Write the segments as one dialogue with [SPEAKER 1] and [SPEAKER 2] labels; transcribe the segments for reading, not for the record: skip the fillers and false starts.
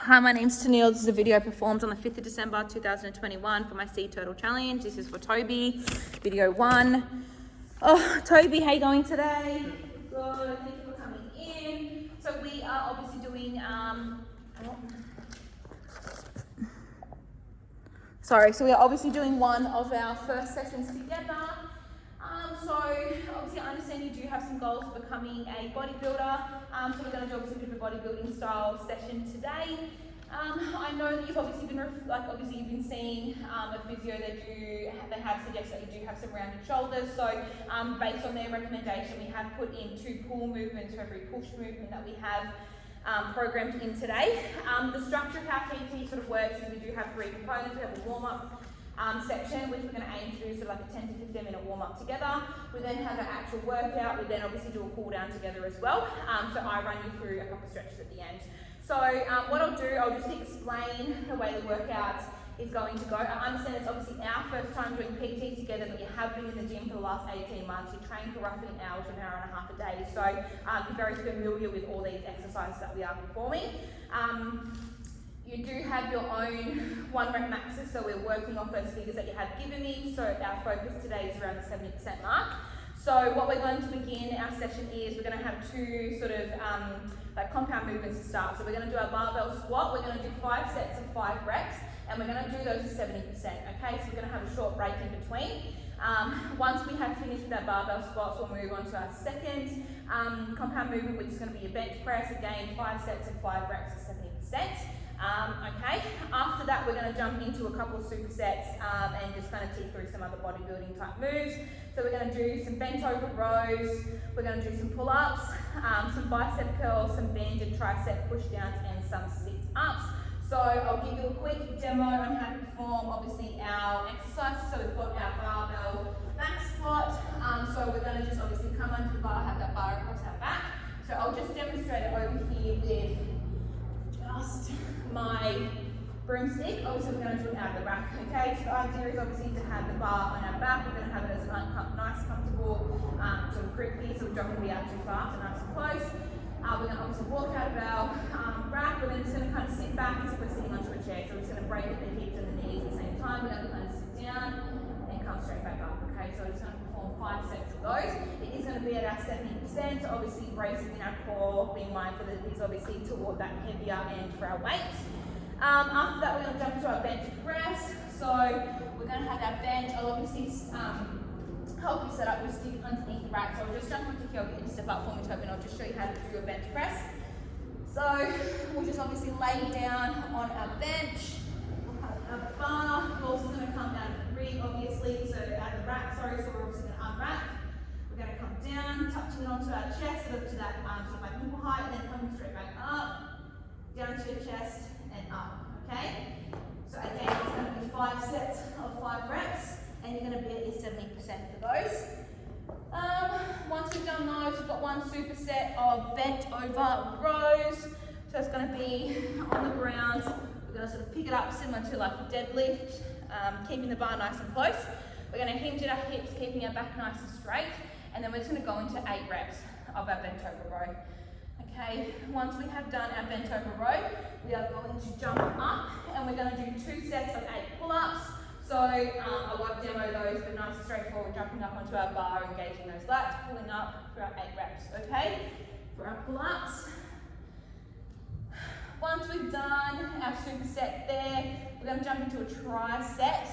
[SPEAKER 1] Hi, my name's Tennille. This is a video I performed on the 5th of December 2021 for my Sea Turtle Challenge. This is for Toby, video 1. Oh, Toby, how you going today? Good, thank you for coming in. So we are obviously doing, we are obviously doing one of our first sessions together. So obviously I understand you do have some goals for becoming a bodybuilder. So we're going to do obviously a bit of a bodybuilding style session today. I know that you've obviously been seeing a physio. They have suggested that you do have some rounded shoulders. So based on their recommendation, we have put in 2 pull movements for every push movement that we have programmed in today. The structure of how PT sort of works is we do have 3 components. We have a warm-up section, which we're going to aim to do sort of like a 10 to 15 minute warm-up together. We then have an actual workout. We then obviously do a cool down together as well. So I run you through a couple of stretches at the end. So what I'll do, I'll just explain the way the workout is going to go. I understand it's obviously our first time doing PT together, but you have been in the gym for the last 18 months. You train for roughly an hour to an hour and a half a day. So you're very familiar with all these exercises that we are performing. You do have your own 1 rep maxes, so we're working off those figures that you have given me. So our focus today is around the 70% mark. So what we're going to begin our session is we're going to have 2 sort of like compound movements to start. So we're going to do our barbell squat. We're going to do 5 sets of 5 reps, and we're going to do those to 70%. Okay, so we're going to have a short break in between. Once we have finished with our barbell squats, we'll move on to our second compound movement, which is going to be a bench press. Again, 5 sets of 5 reps to 70%. Okay, after that we're going to jump into a couple of supersets and just kind of tick through some other bodybuilding type moves. So we're going to do some bent over rows, we're going to do some pull-ups, some bicep curls, some banded tricep push downs and some sit-ups. So I'll give you a quick demo on how to perform obviously our exercises. So we've got our barbell back squat, so we're going to just obviously come under the bar, have that bar across our back. So I'll just demonstrate it over here with just my broomstick. Obviously we're going to do it out of the rack, okay? So the idea is obviously to have the bar on our back. We're going to have it as a nice comfortable sort of grip here, so we don't want to be out too far, so nice and close. We're going to obviously walk out of our rack. We're then just going to kind of sit back as if we're sitting onto a chair. So we're just going to break at the hips and the knees at the same time. We're going to kind of sit down and come straight back up, okay? So we're just going to perform 5 sets of those. It is going to be at our 70%, so obviously bracing in our core, being mindful that it's obviously toward that heavier end for our weights. After that, we're going to jump into our bench press. So we're going to have our bench. I'll obviously help you set up your stick underneath the rack. So I'll just jump onto here, get you to step up for me, Toby, and I'll just show you how to do a bench press. So we'll just obviously lay down on our bench. We'll have our bar. We're also going to come down to the rig, obviously. So out of the rack, so we're obviously going to unrack. We're going to come down, touching it onto our chest, up to that sort of like nipple height, and then coming straight back up, down to your chest, and up, okay? So again, it's going to be 5 sets of 5 reps, and you're going to be at your 70% for those. Once we've done those, we've got 1 superset of bent over rows. So it's going to be on the ground. We're going to sort of pick it up similar to like a deadlift, keeping the bar nice and close. We're going to hinge at our hips, keeping our back nice and straight, and then we're just going to go into 8 reps of our bent over row. Okay, once we have done our bent over row, we are going to jump up, and we're going to do 2 sets of 8 pull-ups. So I won't demo those, but nice and straightforward, jumping up onto our bar, engaging those lats, pulling up for our 8 reps, okay? For our pull-ups. Once we've done our superset there, we're going to jump into a tricep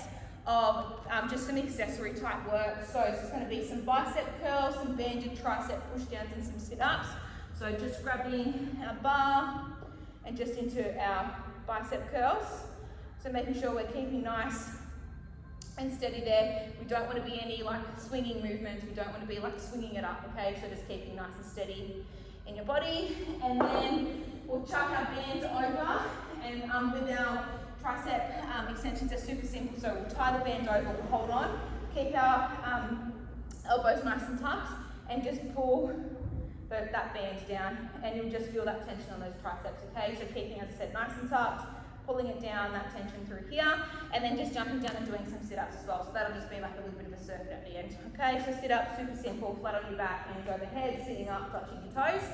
[SPEAKER 1] of just some accessory type work. So it's just going to be some bicep curls, some banded tricep push downs and some sit-ups. So just grabbing our bar and just into our bicep curls. So making sure we're keeping nice and steady there. We don't want to be any like swinging movements. We don't want to be like swinging it up, okay? So just keeping nice and steady in your body. And then we'll chuck our bands over, and with our tricep extensions, they're super simple. So we'll tie the band over, we'll hold on, keep our elbows nice and tucked, and just pull that band down, and you'll just feel that tension on those triceps, okay? So keeping, as I said, nice and tucked, pulling it down, that tension through here, and then just jumping down and doing some sit-ups as well. So that'll just be like a little bit of a circuit at the end, okay? So sit-up, super simple, flat on your back, hands overhead, sitting up, touching your toes.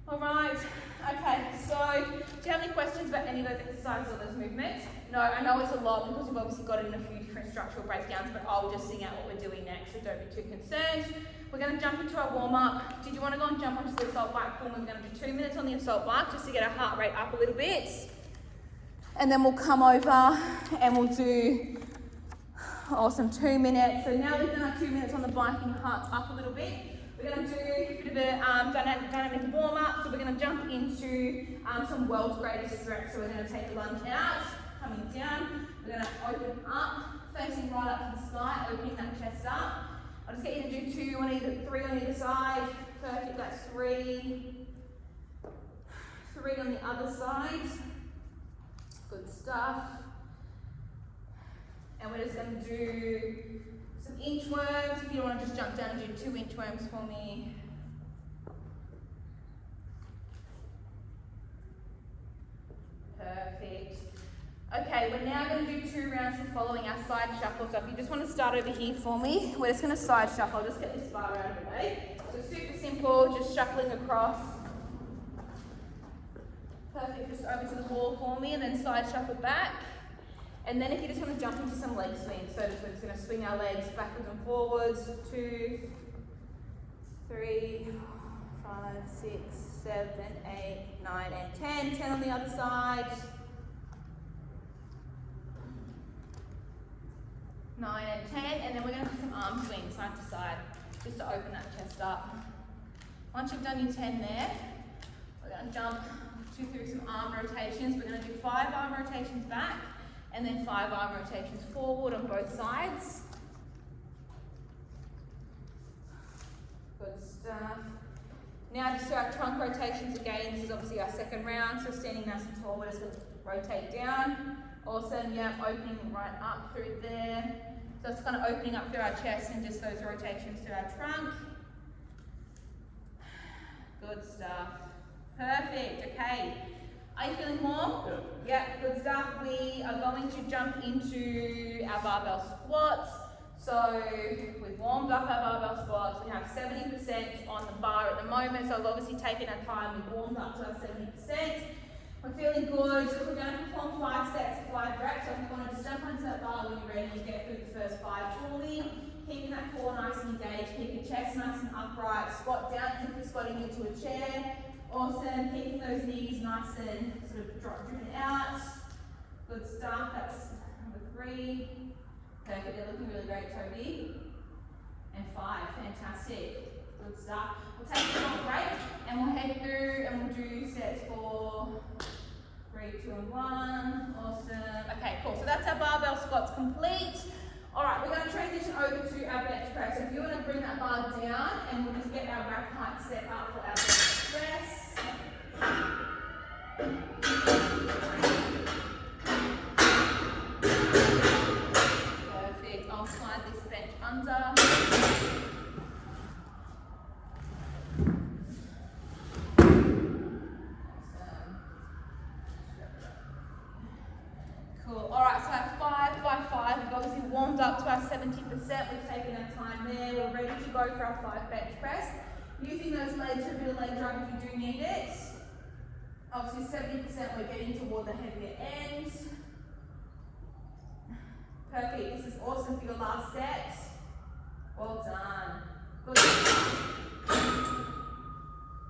[SPEAKER 1] All right, okay, so do you have any questions about any of those exercises or those movements? No, I know it's a lot because we've obviously got it in a few different structural breakdowns, but I'll just sing out what we're doing next, so don't be too concerned. We're going to jump into our warm-up. Did you want to go and jump onto the assault bike form? We're going to do 2 minutes on the assault bike just to get our heart rate up a little bit. And then we'll come over and we'll do awesome 2 minutes. So now we've done our 2 minutes on the bike and your heart's up a little bit. We're going to do a bit of a dynamic warm-up. So we're going to jump into some world's greatest stretch. So we're going to take the lunge out, coming down. We're going to open up, facing right up to the sky, opening that chest up. I'll just get you to do 2 on either, 3 on either side. Perfect, that's 3. 3 on the other side. Good stuff. And we're just going to do some inchworms. If you want to just jump down and do 2 inchworms for me. Perfect. Okay, we're now going to do 2 rounds of following our side shuffle. So if you just want to start over here for me, we're just going to side shuffle. I'll just get this bar out of the way. So super simple, just shuffling across. Perfect, just over to the wall for me and then side shuffle back. And then if you just want to jump into some leg swings, so we're just going to swing our legs backwards and forwards. 2, 3, 5, 6, 7, 8, 9, and 10. 10 on the other side. 9 and 10, and then we're going to do some arm swings side to side, just to open that chest up. Once you've done your 10 there, we're going to jump through some arm rotations. We're going to do 5 arm rotations back, and then 5 arm rotations forward on both sides. Good stuff. Now just do our trunk rotations again. This is obviously our second round, so standing nice and tall, we're just going to rotate down. Awesome, yeah, opening right up through there. So it's kind of opening up through our chest and just those rotations through our trunk. Good stuff. Perfect, okay. Are you feeling warm? Yeah. Yeah, good stuff. We are going to jump into our barbell squats. So we've warmed up our barbell squats. We have 70% on the bar at the moment. So I've obviously taken our time. We've warmed up to our 70%. We're feeling good. So we're going to perform 5 sets of 5 reps. So if you want to just jump onto that bar when you're ready to get through the first 5 fully. Keeping that core nice and engaged. Keep your chest nice and upright. Squat down as if you're squatting into a chair. Awesome. Keeping those knees nice and sort of driven out. Good stuff. That's number 3. Perfect. They're looking really great, Toby. And 5. Fantastic. Good stuff. We'll take a short break and we'll head through and we'll do sets 4, 3, 2, and 1. Awesome. Okay, cool. So that's our barbell squats complete. All right, we're going to transition over to our bench press. So if you want to bring that bar down and we'll just get our rack height set up for our bench press. Perfect. I'll slide this bench under. Cool. All right, so at 5 by 5, we've obviously warmed up to our 70%. We've taken our time there. We're ready to go for our 5 bench press. Using those legs for a bit of leg drag if you do need it. Obviously 70% we're getting toward the heavier ends. Perfect. This is awesome for your last set. Well done. Good.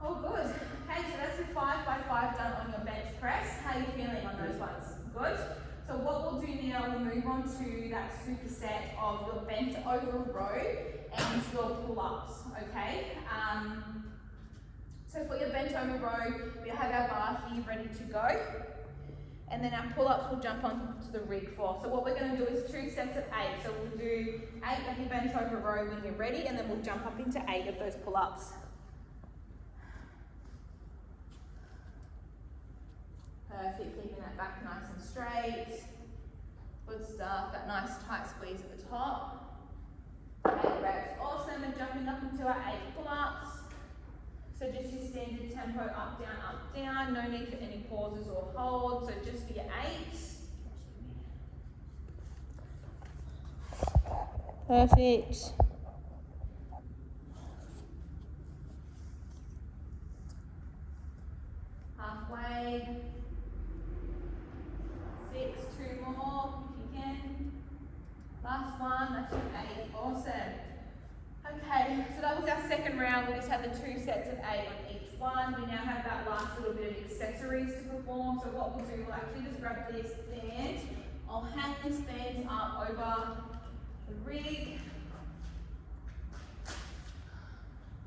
[SPEAKER 1] Oh, good. Okay, so that's your 5 by 5 done on your bench press. How are you feeling on those ones? Good. So what we'll do now, we'll move on to that superset of your bent over row and your pull-ups, okay? So for your bent over row, we have our bar here ready to go. And then our pull-ups will jump onto the rig for. So what we're going to do is 2 sets of 8. So we'll do 8 of your bent over row when you're ready, and then we'll jump up into 8 of those pull-ups. Perfect, keeping that back nice and straight. Good stuff, that nice tight squeeze at the top. 8 reps, awesome, and jumping up into our 8 pull-ups. So just your standard tempo, up, down, no need for any pauses or holds, so just for your 8. Perfect. Halfway. sets of 8 on each one. We now have that last little bit of accessories to perform. So what we'll do, we'll actually just grab this band. I'll hang this band up over the rig.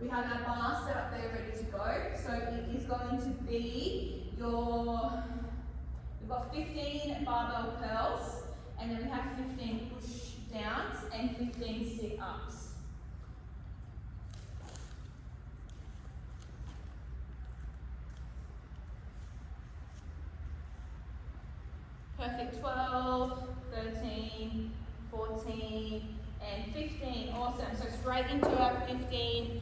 [SPEAKER 1] We have our bar set up there ready to go. So it is going to be we've got 15 barbell curls, and then we have 15 push downs and 15 sit ups. Perfect. 12, 13, 14, and 15. Awesome. So straight into our 15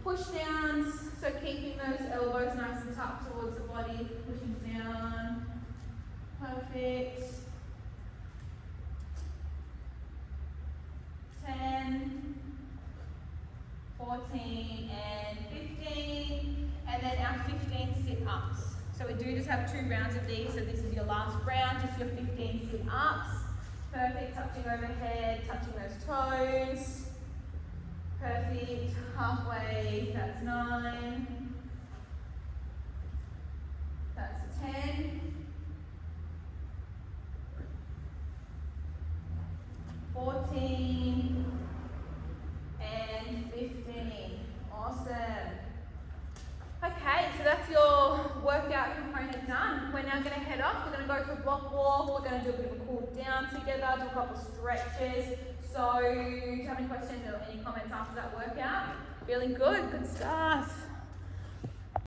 [SPEAKER 1] push downs. So keeping those elbows nice and tucked towards the body, pushing down. Perfect. 10, 14, and 15. And then our 15 sit-ups. So we do just have 2 rounds of these, so this is your last round, just your 15 sit-ups. Perfect, touching overhead, touching those toes. Perfect, halfway, that's 9. That's 10. 14. And 15. Awesome. Okay, so that's your workout component done. We're now going to head off. We're going to go for a block walk. We're going to do a bit of a cool down together, do a couple of stretches. So, do you have any questions or any comments after that workout? Feeling good? Good stuff.